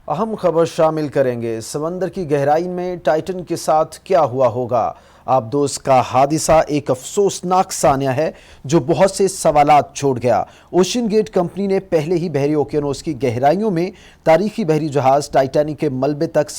अहम खबर शामिल करेंगे। समंदर की गहराई में टाइटन के साथ क्या हुआ होगा। आबदोस का हादसा एक अफसोसनाक सान्या है जो बहुत से सवालात छोड़ गया। ओशन गेट कंपनी ने पहले ही बहरी ओकियानोस की गहराइयों में तारीखी बहरी जहाज टाइटैनिक के मलबे तक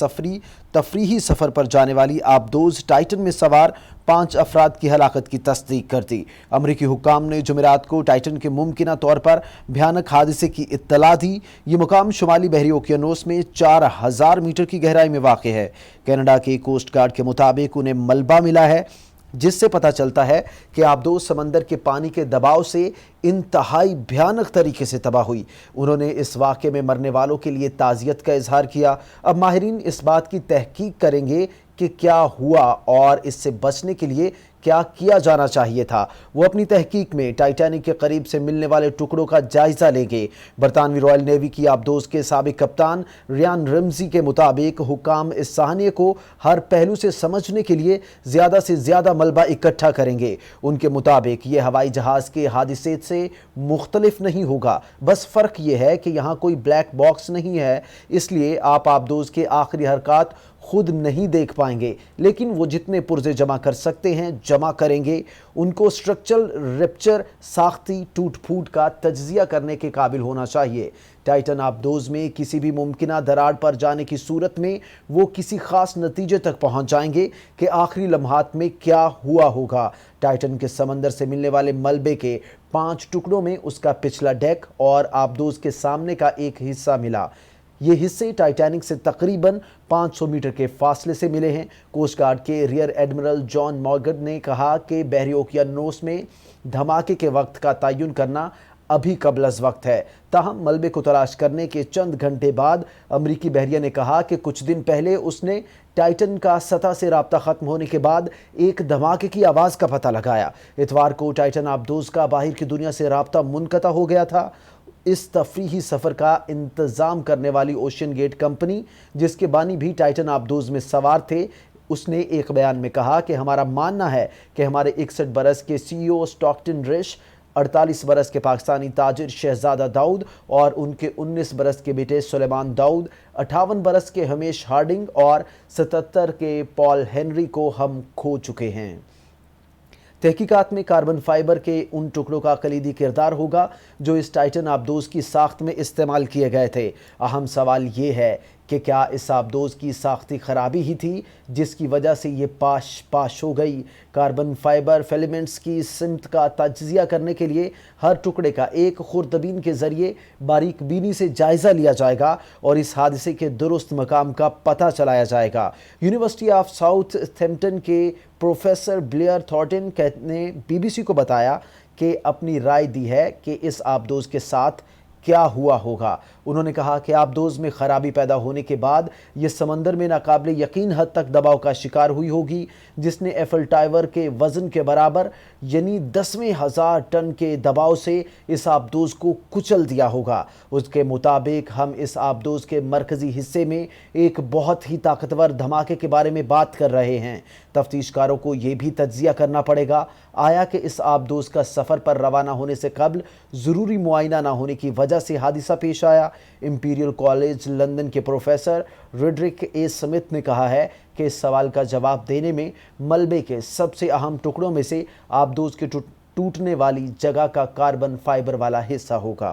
तफरीही सफर पर जाने वाली आबदोस टाइटन में सवार 5 अफराद की हलाकत की तस्दीक कर दी। अमरीकी हुक्काम ने जुमेरात को टाइटन के मुमकिना तौर पर भयानक हादसे की इत्तला दी। ये मुकाम शुमाली बहरी ओकियानोस में 4000 मीटर की गहराई में वाक़ है। कनाडा के कोस्ट गार्ड के मुताबिक उन्हें मलबा मिला है जिससे पता चलता है कि आबदोस समंदर के पानी के दबाव से इंतहाई भयानक तरीके से तबाह हुई। उन्होंने इस वाक़े में मरने वालों के लिए ताज़ियत का इजहार किया। अब माहिरीन इस बात की तहकीक करेंगे कि क्या हुआ और इससे बचने के लिए क्या किया जाना चाहिए था। वो अपनी तहकीक में टाइटैनिक के करीब से मिलने वाले टुकड़ों का जायजा लेंगे। बरतानवी रॉयल नेवी की आबदोस के साबिक कप्तान रियान रमजी के मुताबिक हुक्काम इस साहनिये को हर पहलू से समझने के लिए ज़्यादा से ज़्यादा मलबा इकट्ठा करेंगे। उनके मुताबिक ये हवाई जहाज़ के हादसे से मुख्तलिफ नहीं होगा, बस फ़र्क ये है कि यहाँ कोई ब्लैक बॉक्स नहीं है, इसलिए आप आबदोस के आखिरी हरकत खुद नहीं देख पाएंगे, लेकिन वो जितने पुर्जे जमा कर सकते हैं जमा करेंगे। उनको स्ट्रक्चरल रप्चर, साख्ती टूट फूट का तज्जिया करने के काबिल होना चाहिए। टाइटन आबदोस में किसी भी मुमकिना दरार पर जाने की सूरत में वो किसी खास नतीजे तक पहुंच जाएंगे कि आखिरी लम्हात में क्या हुआ होगा। टाइटन के समंदर से मिलने वाले मलबे के 5 टुकड़ों में उसका पिछला डेक और आबदोस के सामने का एक हिस्सा मिला। ये हिस्से टाइटैनिक से तकरीबन 500 मीटर के फासले से मिले हैं। कोस्ट गार्ड के रियर एडमिरल जॉन मॉर्गन ने कहा कि बहरी ओकियानोस में धमाके के वक्त का तयन करना अभी कबल अज़ वक्त है। ताहम मलबे को तलाश करने के चंद घंटे बाद अमरीकी बहरिया ने कहा कि कुछ दिन पहले उसने टाइटन का सतह से राब्ता ख़त्म होने के बाद एक धमाके की आवाज़ का पता लगाया। इतवार को टाइटन आबदोस का बाहर की दुनिया से राब्ता मुनक़ता हो गया था। इस तफरीही सफ़र का इंतज़ाम करने वाली ओशन गेट कंपनी, जिसके बानी भी टाइटन आबदोस में सवार थे, उसने एक बयान में कहा कि हमारा मानना है कि हमारे 61 बरस के CEO स्टॉकटन रिश, 48 बरस के पाकिस्तानी ताजिर शहजादा दाऊद और उनके 19 बरस के बेटे सुलेमान दाऊद, 58 बरस के हमेश हार्डिंग और 77 के पॉल हेनरी को हम खो चुके हैं। तहकीकात में कार्बन फाइबर के उन टुकड़ों का कलीदी किरदार होगा जो इस टाइटन आबदोस की साख्त में इस्तेमाल किए गए थे। अहम सवाल ये है कि क्या इस आबदोस की साख्ती खराबी ही थी जिसकी वजह से ये पाश हो गई। कार्बन फाइबर फिलामेंट्स की सिमत का तज्जिया करने के लिए हर टुकड़े का एक खुर्दबीन के ज़रिए बारीक बीनी से जायज़ा लिया जाएगा और इस हादसे के दुरुस्त मकाम का पता चलाया जाएगा। यूनिवर्सिटी ऑफ साउथहैम्पटन के प्रोफेसर ब्लेयर थॉर्टन ने BBC को बताया कि अपनी राय दी है कि इस आबदोस के साथ क्या हुआ होगा। उन्होंने कहा कि आबदोस में खराबी पैदा होने के बाद ये समंदर में नाकाबिल यकीन हद तक दबाव का शिकार हुई होगी, जिसने एफल टावर के वज़न के बराबर यानी 10,000 टन के दबाव से इस आबदोस को कुचल दिया होगा। उसके मुताबिक हम इस आबदोस के मरकज़ी हिस्से में एक बहुत ही ताकतवर धमाके के बारे में बात कर रहे हैं। तफ्तीशकारों को ये भी तज्जिया करना पड़ेगा आया कि इस आबदोस का सफ़र पर रवाना होने से कबल ज़रूरी मुआयना ना होने की वजह से हादसा पेश आया। इंपीरियल कॉलेज लंदन के प्रोफेसर रिडरिक ए स्मिथ ने कहा है कि इस सवाल का जवाब देने में मलबे के सबसे अहम टुकड़ों में से आबदोस के टूटने वाली जगह का कार्बन फाइबर वाला हिस्सा होगा।